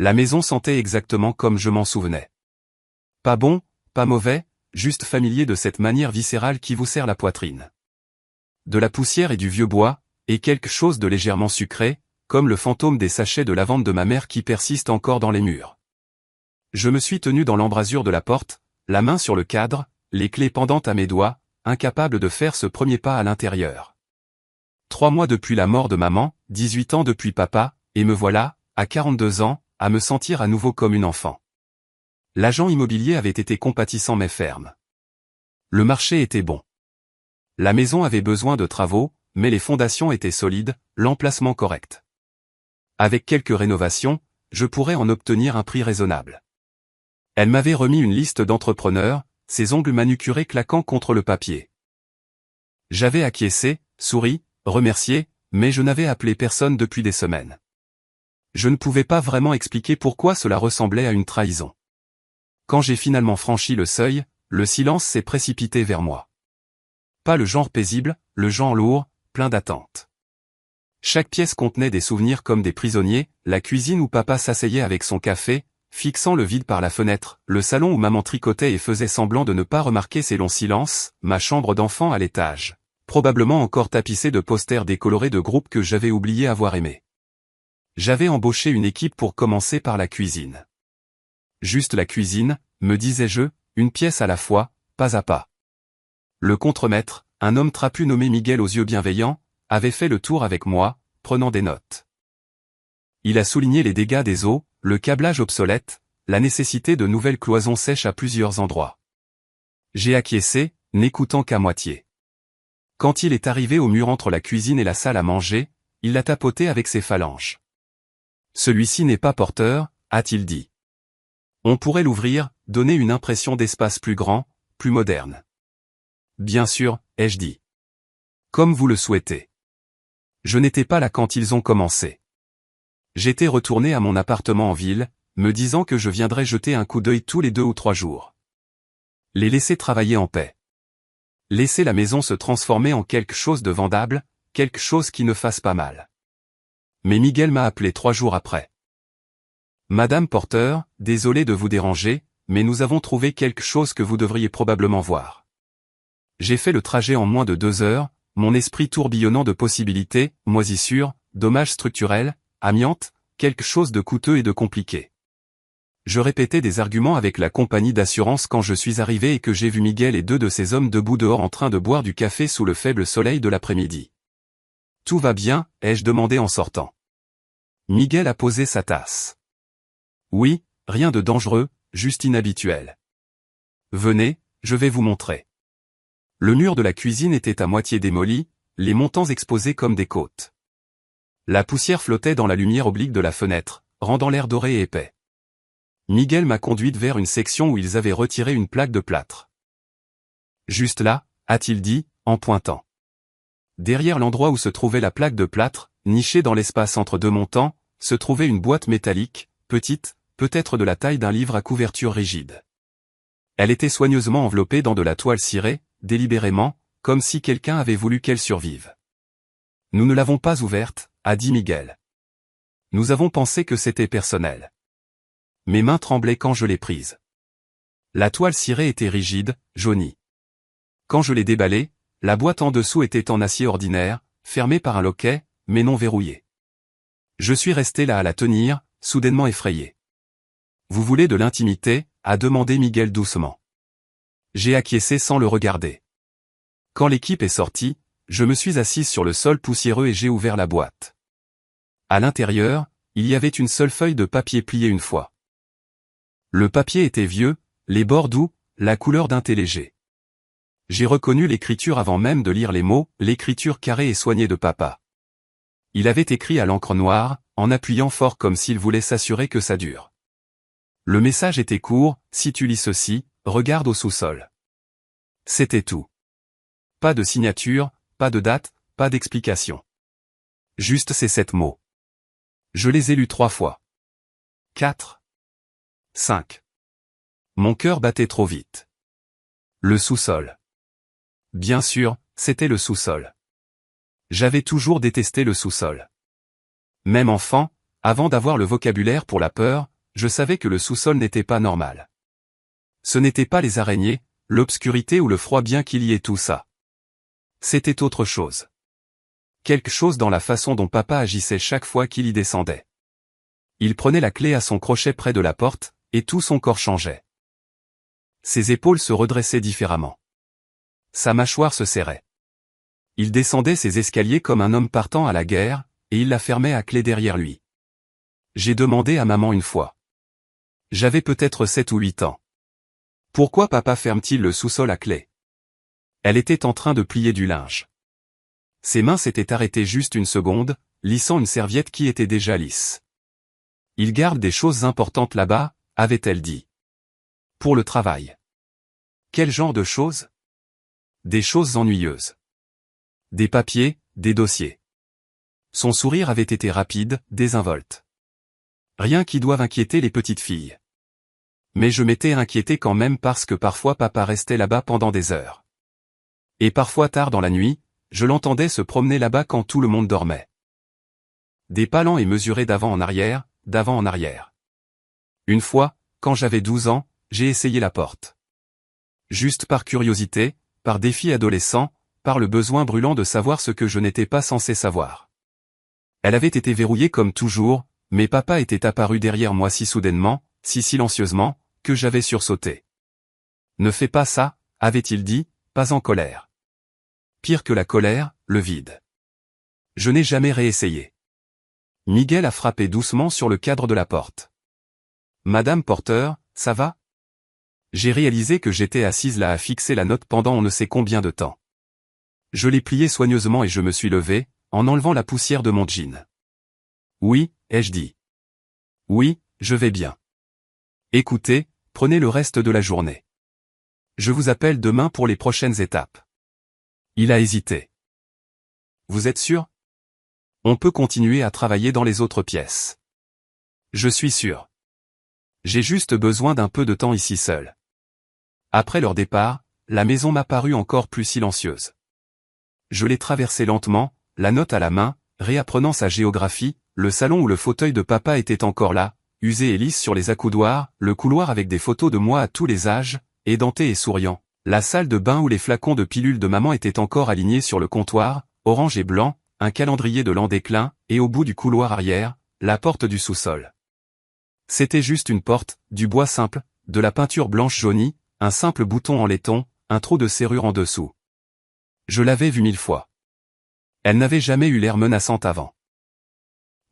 La maison sentait exactement comme je m'en souvenais. Pas bon, pas mauvais, juste familier de cette manière viscérale qui vous serre la poitrine. De la poussière et du vieux bois, et quelque chose de légèrement sucré, comme le fantôme des sachets de lavande de ma mère qui persiste encore dans les murs. Je me suis tenu dans l'embrasure de la porte, la main sur le cadre, les clés pendantes à mes doigts, incapable de faire ce premier pas à l'intérieur. 3 mois depuis la mort de maman, 18 ans depuis papa, et me voilà, à 42 ans, à me sentir à nouveau comme une enfant. L'agent immobilier avait été compatissant mais ferme. Le marché était bon. La maison avait besoin de travaux, mais les fondations étaient solides, l'emplacement correct. Avec quelques rénovations, je pourrais en obtenir un prix raisonnable. Elle m'avait remis une liste d'entrepreneurs, ses ongles manucurés claquant contre le papier. J'avais acquiescé, souri, remercié, mais je n'avais appelé personne depuis des semaines. Je ne pouvais pas vraiment expliquer pourquoi cela ressemblait à une trahison. Quand j'ai finalement franchi le seuil, le silence s'est précipité vers moi. Pas le genre paisible, le genre lourd, plein d'attentes. Chaque pièce contenait des souvenirs comme des prisonniers, la cuisine où papa s'asseyait avec son café, fixant le vide par la fenêtre, le salon où maman tricotait et faisait semblant de ne pas remarquer ses longs silences, ma chambre d'enfant à l'étage, probablement encore tapissée de posters décolorés de groupes que j'avais oublié avoir aimés. J'avais embauché une équipe pour commencer par la cuisine. Juste la cuisine, me disais-je, une pièce à la fois, pas à pas. Le contremaître, un homme trapu nommé Miguel aux yeux bienveillants, avait fait le tour avec moi, prenant des notes. Il a souligné les dégâts des eaux, le câblage obsolète, la nécessité de nouvelles cloisons sèches à plusieurs endroits. J'ai acquiescé, n'écoutant qu'à moitié. Quand il est arrivé au mur entre la cuisine et la salle à manger, il l'a tapoté avec ses phalanges. Celui-ci n'est pas porteur, a-t-il dit. On pourrait l'ouvrir, donner une impression d'espace plus grand, plus moderne. Bien sûr, ai-je dit. Comme vous le souhaitez. Je n'étais pas là quand ils ont commencé. J'étais retourné à mon appartement en ville, me disant que je viendrais jeter un coup d'œil tous les 2 ou 3 jours. Les laisser travailler en paix. Laisser la maison se transformer en quelque chose de vendable, quelque chose qui ne fasse pas mal. Mais Miguel m'a appelé 3 jours après. Madame Porter, désolé de vous déranger, mais nous avons trouvé quelque chose que vous devriez probablement voir. J'ai fait le trajet en moins de 2 heures, mon esprit tourbillonnant de possibilités, moisissures, dommages structurels, amiante, quelque chose de coûteux et de compliqué. Je répétais des arguments avec la compagnie d'assurance quand je suis arrivé et que j'ai vu Miguel et 2 de ses hommes debout dehors en train de boire du café sous le faible soleil de l'après-midi. Tout va bien, ai-je demandé en sortant. Miguel a posé sa tasse. Oui, rien de dangereux, juste inhabituel. Venez, je vais vous montrer. Le mur de la cuisine était à moitié démoli, les montants exposés comme des côtes. La poussière flottait dans la lumière oblique de la fenêtre, rendant l'air doré et épais. Miguel m'a conduite vers une section où ils avaient retiré une plaque de plâtre. Juste là, a-t-il dit, en pointant. Derrière l'endroit où se trouvait la plaque de plâtre, nichée dans l'espace entre 2 montants, se trouvait une boîte métallique, petite, peut-être de la taille d'un livre à couverture rigide. Elle était soigneusement enveloppée dans de la toile cirée, délibérément, comme si quelqu'un avait voulu qu'elle survive. Nous ne l'avons pas ouverte, a dit Miguel. Nous avons pensé que c'était personnel. Mes mains tremblaient quand je l'ai prise. La toile cirée était rigide, jaunie. Quand je l'ai déballée, la boîte en dessous était en acier ordinaire, fermée par un loquet, mais non verrouillée. Je suis resté là à la tenir, soudainement effrayé. Vous voulez de l'intimité, a demandé Miguel doucement. J'ai acquiescé sans le regarder. Quand l'équipe est sortie, je me suis assise sur le sol poussiéreux et j'ai ouvert la boîte. À l'intérieur, il y avait une seule feuille de papier pliée une fois. Le papier était vieux, les bords doux, la couleur d'un thé léger. J'ai reconnu l'écriture avant même de lire les mots, l'écriture carrée et soignée de papa. Il avait écrit à l'encre noire, en appuyant fort comme s'il voulait s'assurer que ça dure. Le message était court, si tu lis ceci, regarde au sous-sol. C'était tout. Pas de signature, pas de date, pas d'explication. Juste ces 7 mots. Je les ai lus 3 fois. 4. 5. Mon cœur battait trop vite. Le sous-sol. Bien sûr, c'était le sous-sol. J'avais toujours détesté le sous-sol. Même enfant, Avant d'avoir le vocabulaire pour la peur, je savais que le sous-sol n'était pas normal. Ce n'était pas les araignées, l'obscurité ou le froid bien qu'il y ait tout ça. C'était autre chose. Quelque chose dans la façon dont papa agissait chaque fois qu'il y descendait. Il prenait la clé à son crochet près de la porte, et tout son corps changeait. Ses épaules se redressaient différemment. Sa mâchoire se serrait. Il descendait ses escaliers comme un homme partant à la guerre, et il la fermait à clé derrière lui. J'ai demandé à maman une fois. J'avais peut-être 7 ou 8 ans. Pourquoi papa ferme-t-il le sous-sol à clé? Elle était en train de plier du linge. Ses mains s'étaient arrêtées juste une seconde, lissant une serviette qui était déjà lisse. Il garde des choses importantes là-bas, avait-elle dit. Pour le travail. Quel genre de choses? Des choses ennuyeuses. Des papiers, des dossiers. Son sourire avait été rapide, désinvolte. Rien qui doive inquiéter les petites filles. Mais je m'étais inquiété quand même parce que parfois papa restait là-bas pendant des heures. Et parfois tard dans la nuit, je l'entendais se promener là-bas quand tout le monde dormait. Des pas lents et mesurés d'avant en arrière, d'avant en arrière. Une fois, quand j'avais 12 ans, j'ai essayé la porte. Juste par curiosité, par défi adolescent, par le besoin brûlant de savoir ce que je n'étais pas censé savoir. Elle avait été verrouillée comme toujours, mais papa était apparu derrière moi si soudainement, si silencieusement, que j'avais sursauté. Ne fais pas ça, avait-il dit, pas en colère. Pire que la colère, le vide. Je n'ai jamais réessayé. Miguel a frappé doucement sur le cadre de la porte. Madame Porter, ça va? J'ai réalisé que j'étais assise là à fixer la note pendant on ne sait combien de temps. Je l'ai pliée soigneusement et je me suis levé, en enlevant la poussière de mon jean. Oui, ai-je dit. Oui, je vais bien. Écoutez, prenez le reste de la journée. Je vous appelle demain pour les prochaines étapes. Il a hésité. Vous êtes sûr? On peut continuer à travailler dans les autres pièces. Je suis sûr. J'ai juste besoin d'un peu de temps ici seul. Après leur départ, la maison m'a paru encore plus silencieuse. Je l'ai traversée lentement, la note à la main, réapprenant sa géographie, le salon où le fauteuil de papa était encore là, usé et lisse sur les accoudoirs, le couloir avec des photos de moi à tous les âges, édenté et souriant, la salle de bain où les flacons de pilules de maman étaient encore alignés sur le comptoir, orange et blanc, un calendrier de l'an déclin, et au bout du couloir arrière, la porte du sous-sol. C'était juste une porte, du bois simple, de la peinture blanche jaunie, un simple bouton en laiton, un trou de serrure en dessous. Je l'avais vue 1000 fois. Elle n'avait jamais eu l'air menaçante avant.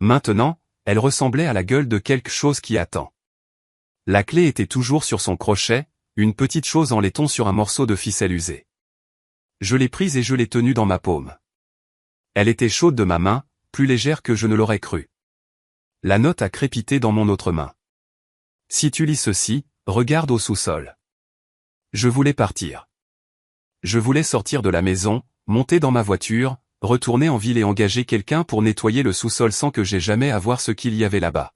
Maintenant, elle ressemblait à la gueule de quelque chose qui attend. La clé était toujours sur son crochet, une petite chose en laiton sur un morceau de ficelle usée. Je l'ai prise et je l'ai tenue dans ma paume. Elle était chaude de ma main, plus légère que je ne l'aurais cru. La note a crépité dans mon autre main. Si tu lis ceci, regarde au sous-sol. Je voulais partir. Je voulais sortir de la maison, monter dans ma voiture, retourner en ville et engager quelqu'un pour nettoyer le sous-sol sans que j'aie jamais à voir ce qu'il y avait là-bas.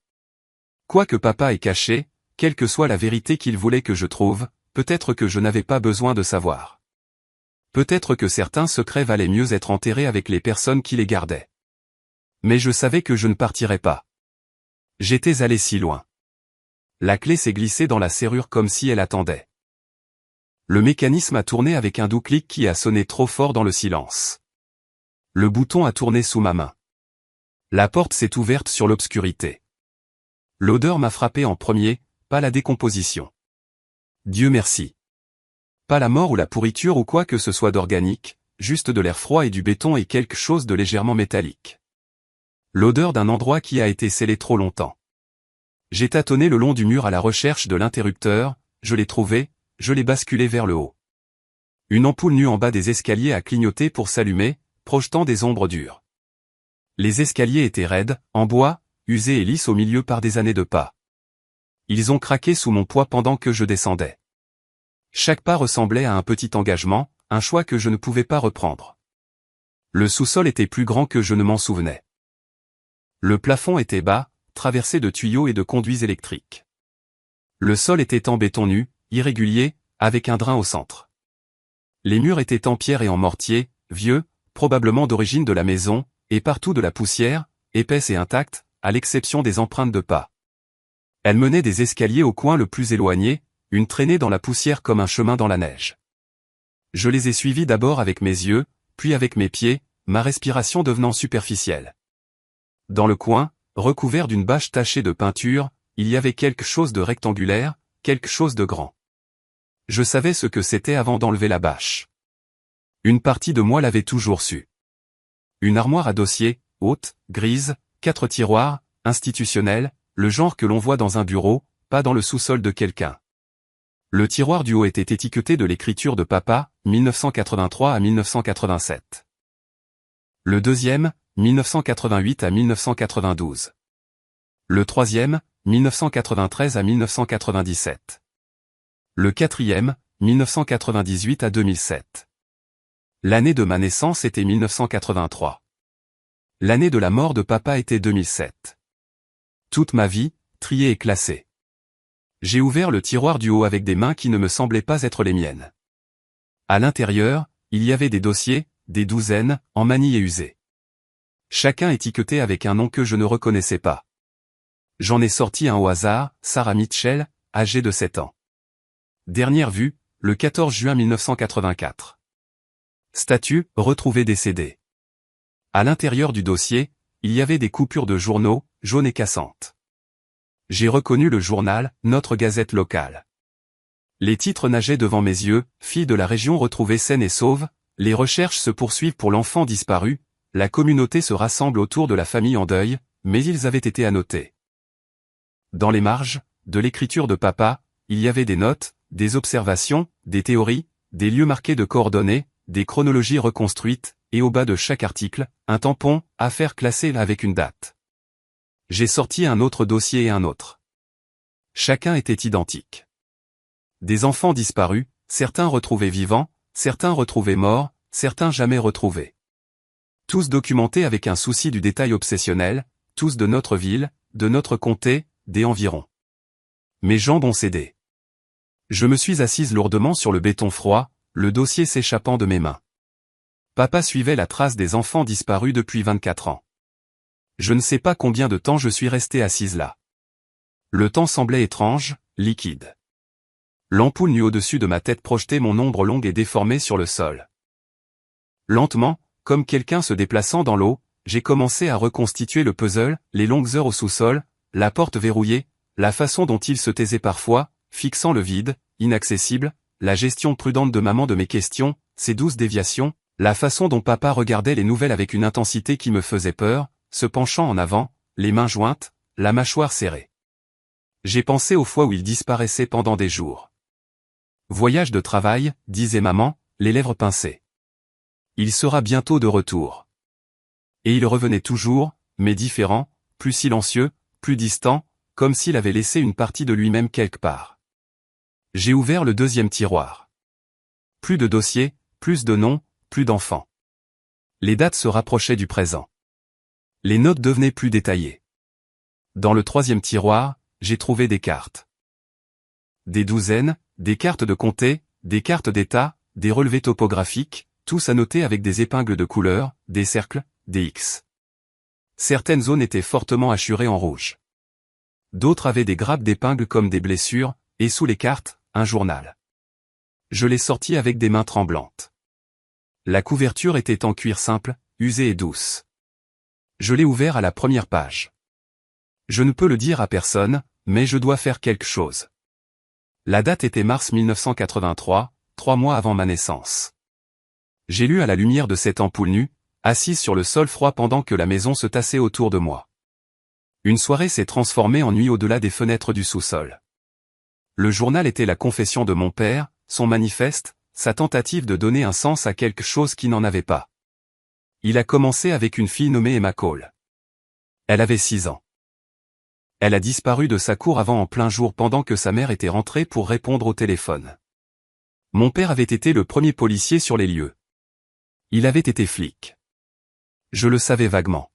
Quoi que papa ait caché, quelle que soit la vérité qu'il voulait que je trouve, peut-être que je n'avais pas besoin de savoir. Peut-être que certains secrets valaient mieux être enterrés avec les personnes qui les gardaient. Mais je savais que je ne partirais pas. J'étais allé si loin. La clé s'est glissée dans la serrure comme si elle attendait. Le mécanisme a tourné avec un doux clic qui a sonné trop fort dans le silence. Le bouton a tourné sous ma main. La porte s'est ouverte sur l'obscurité. L'odeur m'a frappé en premier, pas la décomposition. Dieu merci. Pas la mort ou la pourriture ou quoi que ce soit d'organique, juste de l'air froid et du béton et quelque chose de légèrement métallique. L'odeur d'un endroit qui a été scellé trop longtemps. J'ai tâtonné le long du mur à la recherche de l'interrupteur, je l'ai trouvé, je l'ai basculé vers le haut. Une ampoule nue en bas des escaliers a clignoté pour s'allumer, projetant des ombres dures. Les escaliers étaient raides, en bois, usés et lisses au milieu par des années de pas. Ils ont craqué sous mon poids pendant que je descendais. Chaque pas ressemblait à un petit engagement, un choix que je ne pouvais pas reprendre. Le sous-sol était plus grand que je ne m'en souvenais. Le plafond était bas, traversé de tuyaux et de conduits électriques. Le sol était en béton nu, irrégulier, avec un drain au centre. Les murs étaient en pierre et en mortier, vieux, probablement d'origine de la maison, et partout de la poussière, épaisse et intacte, à l'exception des empreintes de pas. Elles menaient des escaliers au coin le plus éloigné, une traînée dans la poussière comme un chemin dans la neige. Je les ai suivies d'abord avec mes yeux, puis avec mes pieds, ma respiration devenant superficielle. Dans le coin, recouvert d'une bâche tachée de peinture, il y avait quelque chose de rectangulaire, quelque chose de grand. Je savais ce que c'était avant d'enlever la bâche. Une partie de moi l'avait toujours su. Une armoire à dossier, haute, grise, 4 tiroirs, institutionnelle, le genre que l'on voit dans un bureau, pas dans le sous-sol de quelqu'un. Le tiroir du haut était étiqueté de l'écriture de papa, 1983 à 1987. Le deuxième, 1988 à 1992. Le troisième, 1993 à 1997. Le quatrième, 1998 à 2007. L'année de ma naissance était 1983. L'année de la mort de papa était 2007. Toute ma vie, triée et classée. J'ai ouvert le tiroir du haut avec des mains qui ne me semblaient pas être les miennes. À l'intérieur, il y avait des dossiers, des douzaines, en manille et usés. Chacun étiqueté avec un nom que je ne reconnaissais pas. J'en ai sorti un au hasard, Sarah Mitchell, âgée de 7 ans. Dernière vue, le 14 juin 1984. Statut, retrouvé décédé. À l'intérieur du dossier, il y avait des coupures de journaux, jaunes et cassantes. J'ai reconnu le journal, notre gazette locale. Les titres nageaient devant mes yeux, fille de la région retrouvée saine et sauve, les recherches se poursuivent pour l'enfant disparu, la communauté se rassemble autour de la famille en deuil, mais ils avaient été annotés. Dans les marges, de l'écriture de papa, il y avait des notes, des observations, des théories, des lieux marqués de coordonnées, des chronologies reconstruites, et au bas de chaque article, un tampon, affaire classée avec une date. J'ai sorti un autre dossier et un autre. Chacun était identique. Des enfants disparus, certains retrouvés vivants, certains retrouvés morts, certains jamais retrouvés. Tous documentés avec un souci du détail obsessionnel, tous de notre ville, de notre comté, des environs. Mes jambes ont cédé. Je me suis assise lourdement sur le béton froid, le dossier s'échappant de mes mains. Papa suivait la trace des enfants disparus depuis 24 ans. Je ne sais pas combien de temps je suis restée assise là. Le temps semblait étrange, liquide. L'ampoule nue au-dessus de ma tête projetait mon ombre longue et déformée sur le sol. Lentement, comme quelqu'un se déplaçant dans l'eau, j'ai commencé à reconstituer le puzzle, les longues heures au sous-sol, la porte verrouillée, la façon dont il se taisait parfois, fixant le vide, inaccessible, la gestion prudente de maman de mes questions, ses douces déviations, la façon dont papa regardait les nouvelles avec une intensité qui me faisait peur, se penchant en avant, les mains jointes, la mâchoire serrée. J'ai pensé aux fois où il disparaissait pendant des jours. Voyage de travail, disait maman, les lèvres pincées. Il sera bientôt de retour. Et il revenait toujours, mais différent, plus silencieux, plus distant, comme s'il avait laissé une partie de lui-même quelque part. J'ai ouvert le deuxième tiroir. Plus de dossiers, plus de noms, plus d'enfants. Les dates se rapprochaient du présent. Les notes devenaient plus détaillées. Dans le troisième tiroir, j'ai trouvé des cartes. Des douzaines, des cartes de comté, des cartes d'État, des relevés topographiques, tous annotés avec des épingles de couleur, des cercles, des X. Certaines zones étaient fortement hachurées en rouge. D'autres avaient des grappes d'épingles comme des blessures, et sous les cartes, un journal. Je l'ai sorti avec des mains tremblantes. La couverture était en cuir simple, usée et douce. Je l'ai ouvert à la première page. Je ne peux le dire à personne, mais je dois faire quelque chose. La date était mars 1983, 3 mois avant ma naissance. J'ai lu à la lumière de cette ampoule nue, assise sur le sol froid pendant que la maison se tassait autour de moi. Une soirée s'est transformée en nuit au-delà des fenêtres du sous-sol. Le journal était la confession de mon père, son manifeste, sa tentative de donner un sens à quelque chose qui n'en avait pas. Il a commencé avec une fille nommée Emma Cole. Elle avait 6 ans. Elle a disparu de sa cour avant en plein jour pendant que sa mère était rentrée pour répondre au téléphone. Mon père avait été le premier policier sur les lieux. Il avait été flic. Je le savais vaguement.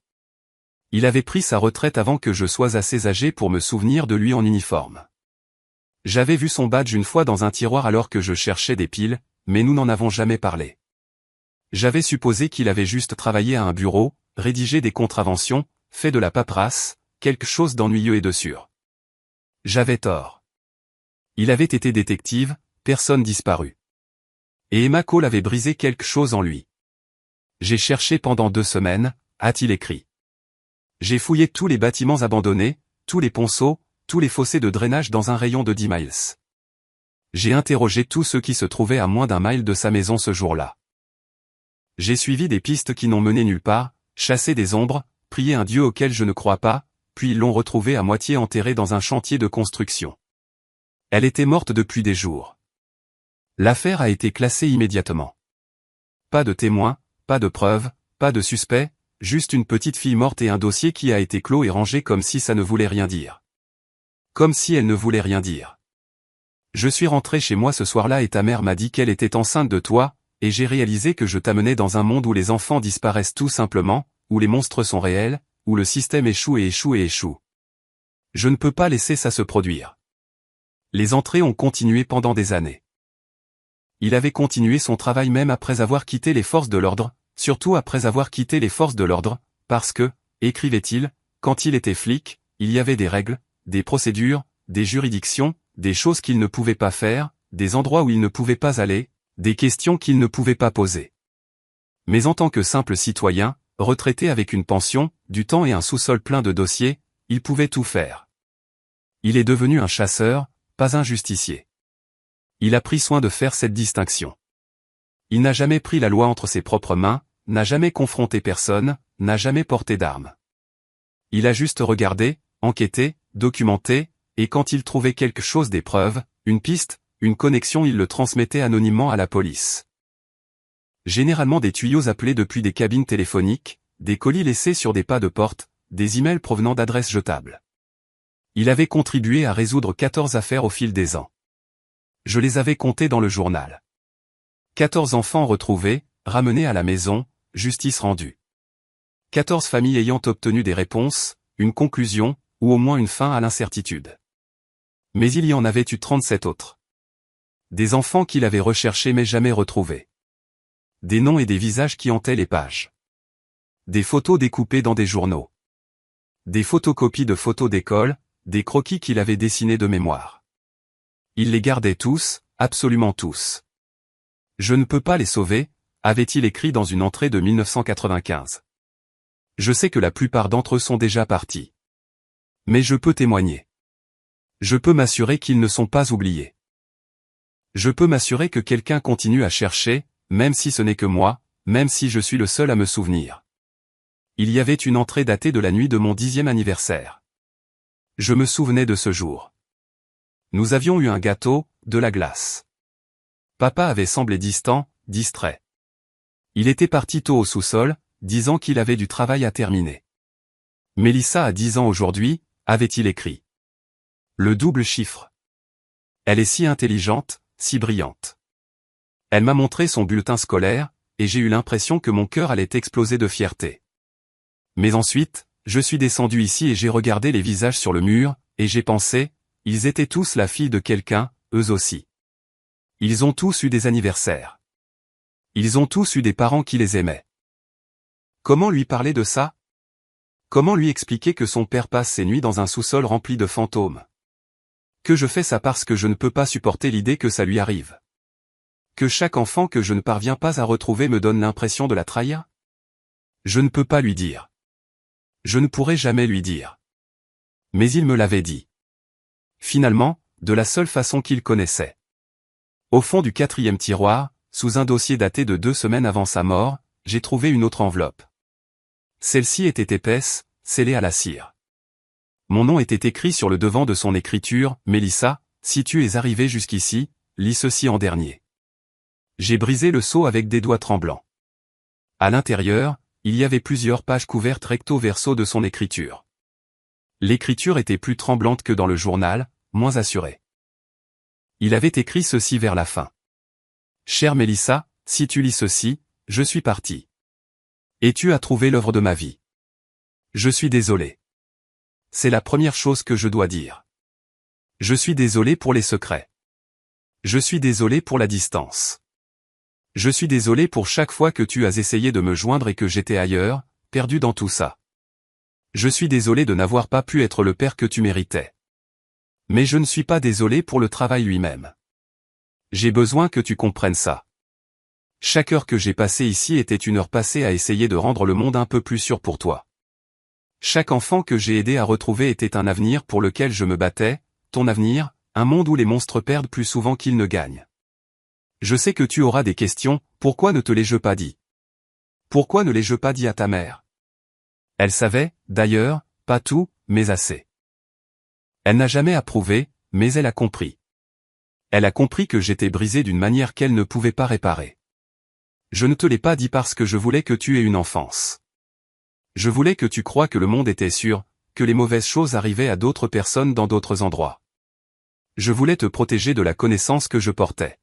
Il avait pris sa retraite avant que je sois assez âgé pour me souvenir de lui en uniforme. J'avais vu son badge une fois dans un tiroir alors que je cherchais des piles, mais nous n'en avons jamais parlé. J'avais supposé qu'il avait juste travaillé à un bureau, rédigé des contraventions, fait de la paperasse, quelque chose d'ennuyeux et de sûr. J'avais tort. Il avait été détective, personne disparue. Et Emma Cole avait brisé quelque chose en lui. J'ai cherché pendant 2 semaines, a-t-il écrit. J'ai fouillé tous les bâtiments abandonnés, tous les ponceaux, tous les fossés de drainage dans un rayon de 10 miles. J'ai interrogé tous ceux qui se trouvaient à moins d'1 mile de sa maison ce jour-là. J'ai suivi des pistes qui n'ont mené nulle part, chassé des ombres, prié un Dieu auquel je ne crois pas, puis ils l'ont retrouvée à moitié enterrée dans un chantier de construction. Elle était morte depuis des jours. L'affaire a été classée immédiatement. Pas de témoins, pas de preuves, pas de suspects, juste une petite fille morte et un dossier qui a été clos et rangé comme si ça ne voulait rien dire. Comme si elle ne voulait rien dire. Je suis rentré chez moi ce soir-là et ta mère m'a dit qu'elle était enceinte de toi, et j'ai réalisé que je t'amenais dans un monde où les enfants disparaissent tout simplement, où les monstres sont réels, où le système échoue et échoue et échoue. Je ne peux pas laisser ça se produire. Les entrées ont continué pendant des années. Il avait continué son travail même après avoir quitté les forces de l'ordre, surtout après avoir quitté les forces de l'ordre, parce que, écrivait-il, quand il était flic, il y avait des règles, des procédures, des juridictions, des choses qu'il ne pouvait pas faire, des endroits où il ne pouvait pas aller, des questions qu'il ne pouvait pas poser. Mais en tant que simple citoyen, retraité avec une pension, du temps et un sous-sol plein de dossiers, il pouvait tout faire. Il est devenu un chasseur, pas un justicier. Il a pris soin de faire cette distinction. Il n'a jamais pris la loi entre ses propres mains, n'a jamais confronté personne, n'a jamais porté d'armes. Il a juste regardé, enquêté, documenté, et quand il trouvait quelque chose des preuves, une piste, une connexion, il le transmettait anonymement à la police. Généralement des tuyaux appelés depuis des cabines téléphoniques, des colis laissés sur des pas de porte, des emails provenant d'adresses jetables. Il avait contribué à résoudre 14 affaires au fil des ans. Je les avais comptées dans le journal. 14 enfants retrouvés, ramenés à la maison, justice rendue. 14 familles ayant obtenu des réponses, une conclusion, ou au moins une fin à l'incertitude. Mais il y en avait eu 37 autres. Des enfants qu'il avait recherchés mais jamais retrouvés. Des noms et des visages qui hantaient les pages. Des photos découpées dans des journaux. Des photocopies de photos d'école, des croquis qu'il avait dessinés de mémoire. Il les gardait tous, absolument tous. Je ne peux pas les sauver, avait-il écrit dans une entrée de 1995. Je sais que la plupart d'entre eux sont déjà partis. Mais je peux témoigner. Je peux m'assurer qu'ils ne sont pas oubliés. Je peux m'assurer que quelqu'un continue à chercher, même si ce n'est que moi, même si je suis le seul à me souvenir. Il y avait une entrée datée de la nuit de mon 10e anniversaire. Je me souvenais de ce jour. Nous avions eu un gâteau, de la glace. Papa avait semblé distant, distrait. Il était parti tôt au sous-sol, disant qu'il avait du travail à terminer. Mélissa a 10 ans aujourd'hui, avait-il écrit. Le double chiffre. Elle est si intelligente, si brillante. Elle m'a montré son bulletin scolaire, et j'ai eu l'impression que mon cœur allait exploser de fierté. Mais ensuite, je suis descendu ici et j'ai regardé les visages sur le mur, et j'ai pensé, ils étaient tous la fille de quelqu'un, eux aussi. Ils ont tous eu des anniversaires. Ils ont tous eu des parents qui les aimaient. Comment lui parler de ça? Comment lui expliquer que son père passe ses nuits dans un sous-sol rempli de fantômes? Que je fais ça parce que je ne peux pas supporter l'idée que ça lui arrive. Que chaque enfant que je ne parviens pas à retrouver me donne l'impression de la trahir? Je ne peux pas lui dire. Je ne pourrai jamais lui dire. Mais il me l'avait dit. Finalement, de la seule façon qu'il connaissait. Au fond du 4e tiroir, sous un dossier daté de 2 semaines avant sa mort, j'ai trouvé une autre enveloppe. Celle-ci était épaisse, scellée à la cire. Mon nom était écrit sur le devant de son écriture, Mélissa, si tu es arrivé jusqu'ici, lis ceci en dernier. J'ai brisé le sceau avec des doigts tremblants. À l'intérieur, il y avait plusieurs pages couvertes recto-verso de son écriture. L'écriture était plus tremblante que dans le journal, moins assurée. Il avait écrit ceci vers la fin. Chère Mélissa, si tu lis ceci, je suis parti. Et tu as trouvé l'œuvre de ma vie. Je suis désolé. C'est la première chose que je dois dire. Je suis désolé pour les secrets. Je suis désolé pour la distance. Je suis désolé pour chaque fois que tu as essayé de me joindre et que j'étais ailleurs, perdu dans tout ça. Je suis désolé de n'avoir pas pu être le père que tu méritais. Mais je ne suis pas désolé pour le travail lui-même. J'ai besoin que tu comprennes ça. Chaque heure que j'ai passée ici était une heure passée à essayer de rendre le monde un peu plus sûr pour toi. Chaque enfant que j'ai aidé à retrouver était un avenir pour lequel je me battais, ton avenir, un monde où les monstres perdent plus souvent qu'ils ne gagnent. Je sais que tu auras des questions, pourquoi ne te les-je pas dit? Pourquoi ne l'ai-je pas dit à ta mère? Elle savait, d'ailleurs, pas tout, mais assez. Elle n'a jamais approuvé, mais elle a compris. Elle a compris que j'étais brisé d'une manière qu'elle ne pouvait pas réparer. Je ne te l'ai pas dit parce que je voulais que tu aies une enfance. Je voulais que tu croies que le monde était sûr, que les mauvaises choses arrivaient à d'autres personnes dans d'autres endroits. Je voulais te protéger de la connaissance que je portais.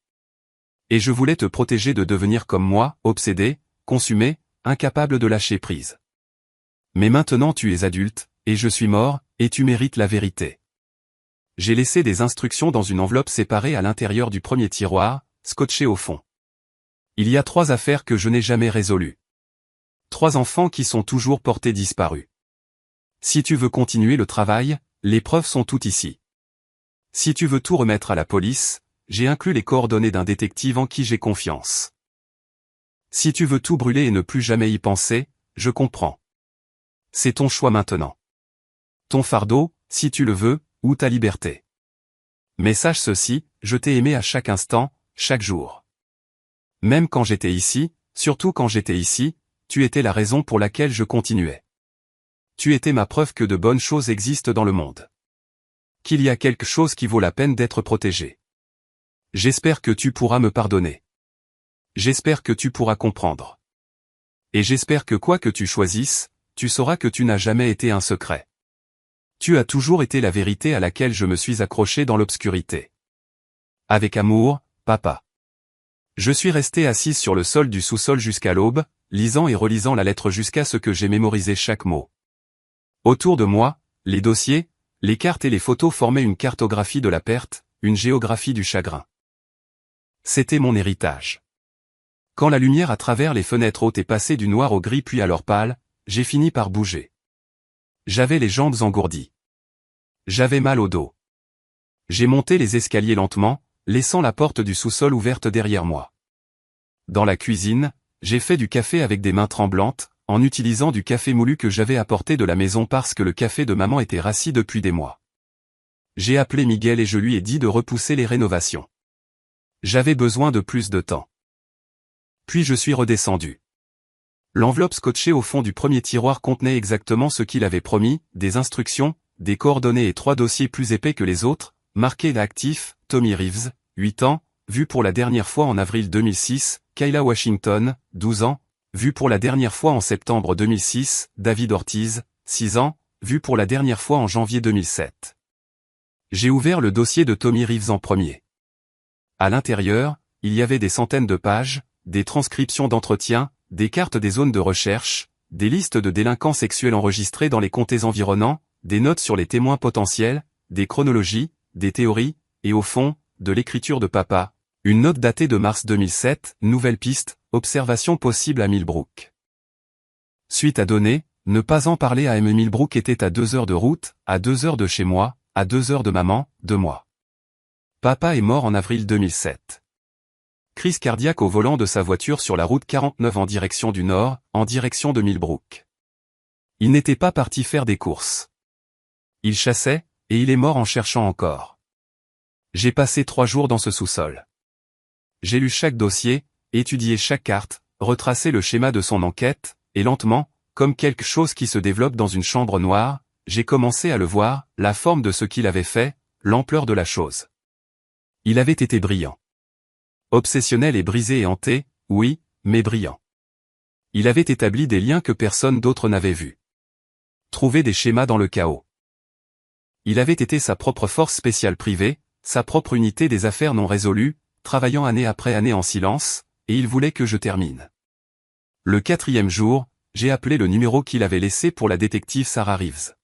Et je voulais te protéger de devenir comme moi, obsédé, consumé, incapable de lâcher prise. Mais maintenant tu es adulte, et je suis mort, et tu mérites la vérité. J'ai laissé des instructions dans une enveloppe séparée à l'intérieur du premier tiroir, scotchée au fond. Il y a 3 affaires que je n'ai jamais résolues. 3 enfants qui sont toujours portés disparus. Si tu veux continuer le travail, les preuves sont toutes ici. Si tu veux tout remettre à la police, j'ai inclus les coordonnées d'un détective en qui j'ai confiance. Si tu veux tout brûler et ne plus jamais y penser, je comprends. C'est ton choix maintenant. Ton fardeau, si tu le veux, ou ta liberté. Mais sache ceci, je t'ai aimé à chaque instant, chaque jour. Même quand j'étais ici, surtout quand j'étais ici, tu étais la raison pour laquelle je continuais. Tu étais ma preuve que de bonnes choses existent dans le monde. Qu'il y a quelque chose qui vaut la peine d'être protégé. J'espère que tu pourras me pardonner. J'espère que tu pourras comprendre. Et j'espère que quoi que tu choisisses, tu sauras que tu n'as jamais été un secret. Tu as toujours été la vérité à laquelle je me suis accroché dans l'obscurité. Avec amour, papa. Je suis resté assise sur le sol du sous-sol jusqu'à l'aube, lisant et relisant la lettre jusqu'à ce que j'ai mémorisé chaque mot. Autour de moi, les dossiers, les cartes et les photos formaient une cartographie de la perte, une géographie du chagrin. C'était mon héritage. Quand la lumière à travers les fenêtres hautes est passée du noir au gris puis alors pâle, j'ai fini par bouger. J'avais les jambes engourdies. J'avais mal au dos. J'ai monté les escaliers lentement, laissant la porte du sous-sol ouverte derrière moi. Dans la cuisine, j'ai fait du café avec des mains tremblantes, en utilisant du café moulu que j'avais apporté de la maison parce que le café de maman était rassis depuis des mois. J'ai appelé Miguel et je lui ai dit de repousser les rénovations. J'avais besoin de plus de temps. Puis je suis redescendu. L'enveloppe scotchée au fond du premier tiroir contenait exactement ce qu'il avait promis, des instructions, des coordonnées et 3 dossiers plus épais que les autres, marqués actif, Tommy Reeves, 8 ans, vu pour la dernière fois en avril 2006, Kayla Washington, 12 ans, vu pour la dernière fois en septembre 2006, David Ortiz, 6 ans, vu pour la dernière fois en janvier 2007. J'ai ouvert le dossier de Tommy Reeves en premier. À l'intérieur, il y avait des centaines de pages, des transcriptions d'entretiens, des cartes des zones de recherche, des listes de délinquants sexuels enregistrés dans les comtés environnants, des notes sur les témoins potentiels, des chronologies, des théories, et au fond, de l'écriture de papa, une note datée de mars 2007, nouvelle piste, observation possible à Millbrook. Suite à donner, ne pas en parler à M. Millbrook était à 2 heures de route, à 2 heures de chez moi, à 2 heures de maman, de moi. Papa est mort en avril 2007. Crise cardiaque au volant de sa voiture sur la route 49 en direction du nord, en direction de Millbrook. Il n'était pas parti faire des courses. Il chassait, et il est mort en cherchant encore. J'ai passé 3 jours dans ce sous-sol. J'ai lu chaque dossier, étudié chaque carte, retracé le schéma de son enquête, et lentement, comme quelque chose qui se développe dans une chambre noire, j'ai commencé à le voir, la forme de ce qu'il avait fait, l'ampleur de la chose. Il avait été brillant. Obsessionnel et brisé et hanté, oui, mais brillant. Il avait établi des liens que personne d'autre n'avait vus. Trouvé des schémas dans le chaos. Il avait été sa propre force spéciale privée, sa propre unité des affaires non résolues, travaillant année après année en silence, et il voulait que je termine. Le 4e jour, j'ai appelé le numéro qu'il avait laissé pour la détective Sarah Reeves.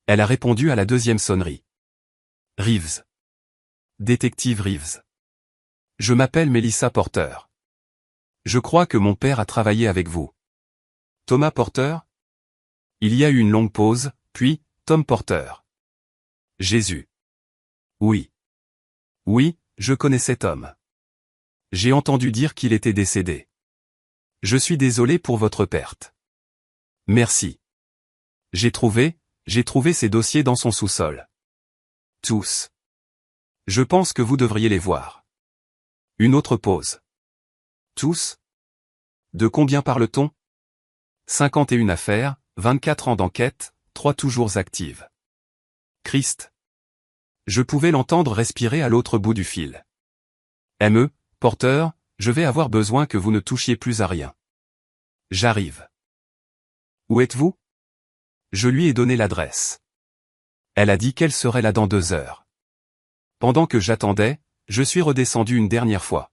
Elle a répondu à la 2e sonnerie. Reeves. Détective Reeves. Je m'appelle Melissa Porter. Je crois que mon père a travaillé avec vous. Thomas Porter? Il y a eu une longue pause, puis, Tom Porter. Jésus. Oui. Oui, je connaissais Tom. J'ai entendu dire qu'il était décédé. Je suis désolé pour votre perte. Merci. J'ai trouvé ces dossiers dans son sous-sol. Tous. Je pense que vous devriez les voir. Une autre pause. Tous? De combien parle-t-on? 51 affaires, 24 ans d'enquête, 3 toujours actives. Christ. Je pouvais l'entendre respirer à l'autre bout du fil. M.E., Porter, je vais avoir besoin que vous ne touchiez plus à rien. J'arrive. Où êtes-vous? Je lui ai donné l'adresse. Elle a dit qu'elle serait là dans 2 heures. Pendant que j'attendais, je suis redescendu une dernière fois.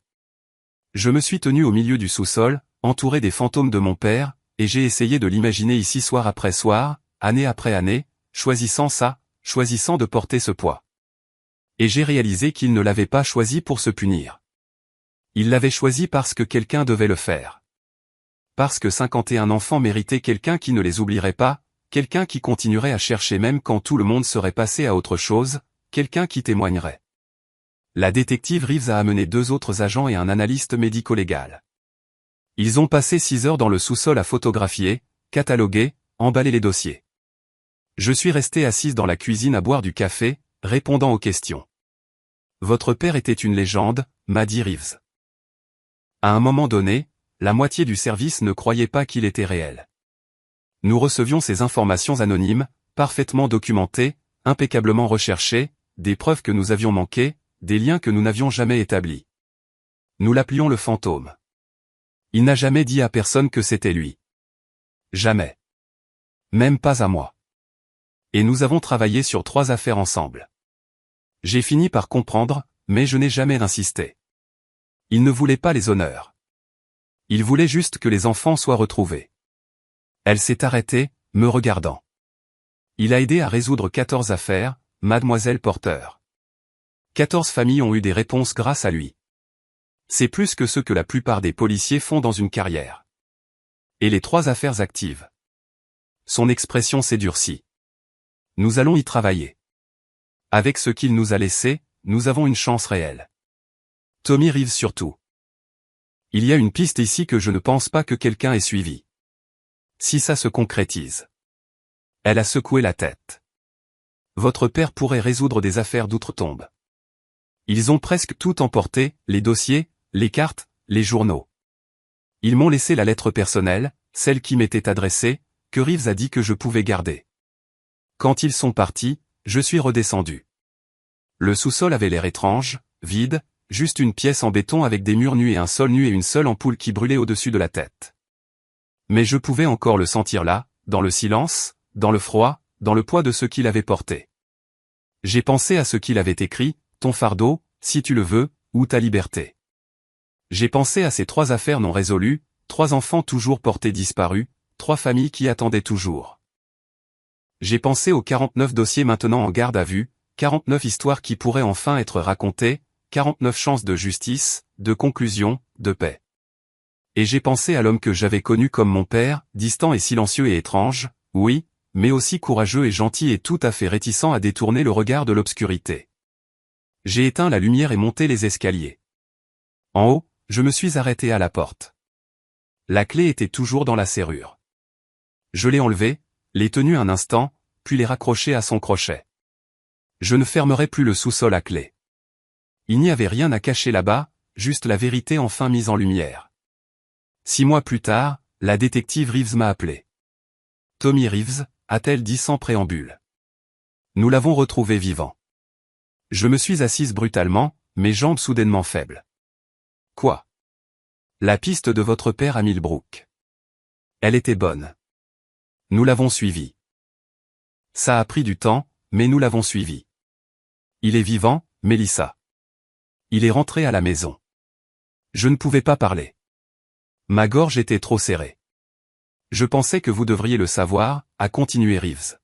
Je me suis tenu au milieu du sous-sol, entouré des fantômes de mon père, et j'ai essayé de l'imaginer ici soir après soir, année après année, choisissant de porter ce poids. Et j'ai réalisé qu'il ne l'avait pas choisi pour se punir. Il l'avait choisi parce que quelqu'un devait le faire. Parce que 51 enfants méritaient quelqu'un qui ne les oublierait pas, quelqu'un qui continuerait à chercher même quand tout le monde serait passé à autre chose, quelqu'un qui témoignerait. La détective Reeves a amené 2 autres agents et un analyste médico-légal. Ils ont passé 6 heures dans le sous-sol à photographier, cataloguer, emballer les dossiers. Je suis resté assise dans la cuisine à boire du café, répondant aux questions. Votre père était une légende, m'a dit Reeves. À un moment donné, la moitié du service ne croyait pas qu'il était réel. Nous recevions ces informations anonymes, parfaitement documentées, impeccablement recherchées, des preuves que nous avions manquées, des liens que nous n'avions jamais établis. Nous l'appelions le fantôme. Il n'a jamais dit à personne que c'était lui. Jamais. Même pas à moi. Et nous avons travaillé sur 3 affaires ensemble. J'ai fini par comprendre, mais je n'ai jamais insisté. Il ne voulait pas les honneurs. Il voulait juste que les enfants soient retrouvés. Elle s'est arrêtée, me regardant. Il a aidé à résoudre 14 affaires, mademoiselle Porter. 14 familles ont eu des réponses grâce à lui. C'est plus que ce que la plupart des policiers font dans une carrière. Et les 3 affaires actives. Son expression s'est durcie. Nous allons y travailler. Avec ce qu'il nous a laissé, nous avons une chance réelle. Tommy Reeves surtout. Il y a une piste ici que je ne pense pas que quelqu'un ait suivie. Si ça se concrétise. Elle a secoué la tête. Votre père pourrait résoudre des affaires d'outre-tombe. Ils ont presque tout emporté, les dossiers, les cartes, les journaux. Ils m'ont laissé la lettre personnelle, celle qui m'était adressée, que Reeves a dit que je pouvais garder. Quand ils sont partis, je suis redescendu. Le sous-sol avait l'air étrange, vide, juste une pièce en béton avec des murs nus et un sol nu et une seule ampoule qui brûlait au-dessus de la tête. Mais je pouvais encore le sentir là, dans le silence, dans le froid, dans le poids de ce qu'il avait porté. J'ai pensé à ce qu'il avait écrit, ton fardeau, si tu le veux, ou ta liberté. J'ai pensé à ces 3 affaires non résolues, 3 enfants toujours portés disparus, 3 familles qui attendaient toujours. J'ai pensé aux 49 dossiers maintenant en garde à vue, 49 histoires qui pourraient enfin être racontées, 49 chances de justice, de conclusion, de paix. Et j'ai pensé à l'homme que j'avais connu comme mon père, distant et silencieux et étrange, oui, mais aussi courageux et gentil et tout à fait réticent à détourner le regard de l'obscurité. J'ai éteint la lumière et monté les escaliers. En haut, je me suis arrêté à la porte. La clé était toujours dans la serrure. Je l'ai enlevée, l'ai tenue un instant, puis l'ai raccrochée à son crochet. Je ne fermerai plus le sous-sol à clé. Il n'y avait rien à cacher là-bas, juste la vérité enfin mise en lumière. 6 mois plus tard, la détective Reeves m'a appelé. Tommy Reeves, a-t-elle dit sans préambule. Nous l'avons retrouvé vivant. Je me suis assise brutalement, mes jambes soudainement faibles. Quoi? La piste de votre père à Millbrook. Elle était bonne. Nous l'avons suivi. Ça a pris du temps, mais nous l'avons suivi. Il est vivant, Mélissa. Il est rentré à la maison. Je ne pouvais pas parler. Ma gorge était trop serrée. Je pensais que vous devriez le savoir, a continué Reeves.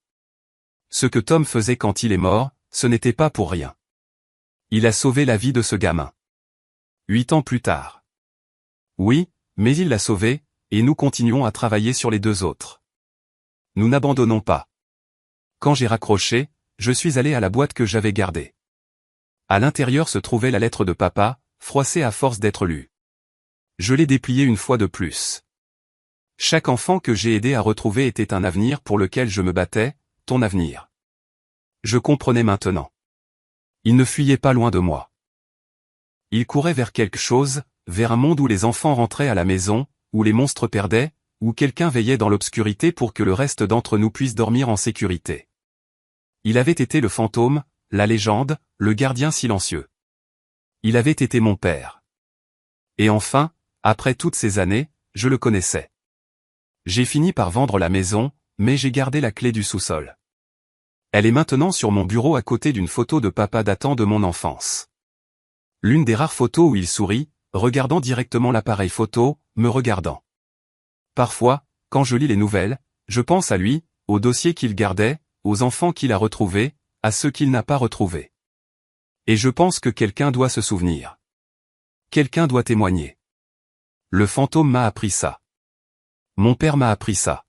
Ce que Tom faisait quand il est mort, ce n'était pas pour rien. Il a sauvé la vie de ce gamin. 8 ans plus tard. Oui, mais il l'a sauvé, et nous continuons à travailler sur les 2 autres. Nous n'abandonnons pas. Quand j'ai raccroché, je suis allé à la boîte que j'avais gardée. À l'intérieur se trouvait la lettre de papa, froissée à force d'être lue. Je l'ai dépliée une fois de plus. Chaque enfant que j'ai aidé à retrouver était un avenir pour lequel je me battais, ton avenir. Je comprenais maintenant. Il ne fuyait pas loin de moi. Il courait vers quelque chose, vers un monde où les enfants rentraient à la maison, où les monstres perdaient, où quelqu'un veillait dans l'obscurité pour que le reste d'entre nous puisse dormir en sécurité. Il avait été le fantôme, la légende, le gardien silencieux. Il avait été mon père. Et enfin, après toutes ces années, je le connaissais. J'ai fini par vendre la maison, mais j'ai gardé la clé du sous-sol. Elle est maintenant sur mon bureau à côté d'une photo de papa datant de mon enfance. L'une des rares photos où il sourit, regardant directement l'appareil photo, me regardant. Parfois, quand je lis les nouvelles, je pense à lui, aux dossiers qu'il gardait, aux enfants qu'il a retrouvés, à ceux qu'il n'a pas retrouvés. Et je pense que quelqu'un doit se souvenir. Quelqu'un doit témoigner. Le fantôme m'a appris ça. Mon père m'a appris ça.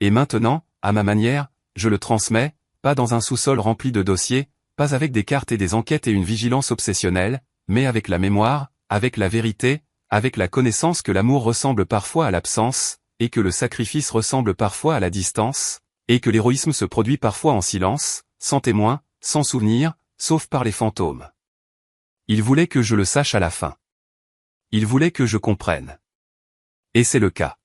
Et maintenant, à ma manière, je le transmets, pas dans un sous-sol rempli de dossiers, pas avec des cartes et des enquêtes et une vigilance obsessionnelle, mais avec la mémoire, avec la vérité, avec la connaissance que l'amour ressemble parfois à l'absence, et que le sacrifice ressemble parfois à la distance, et que l'héroïsme se produit parfois en silence, sans témoin, sans souvenir, sauf par les fantômes. Il voulait que je le sache à la fin. Il voulait que je comprenne. Et c'est le cas.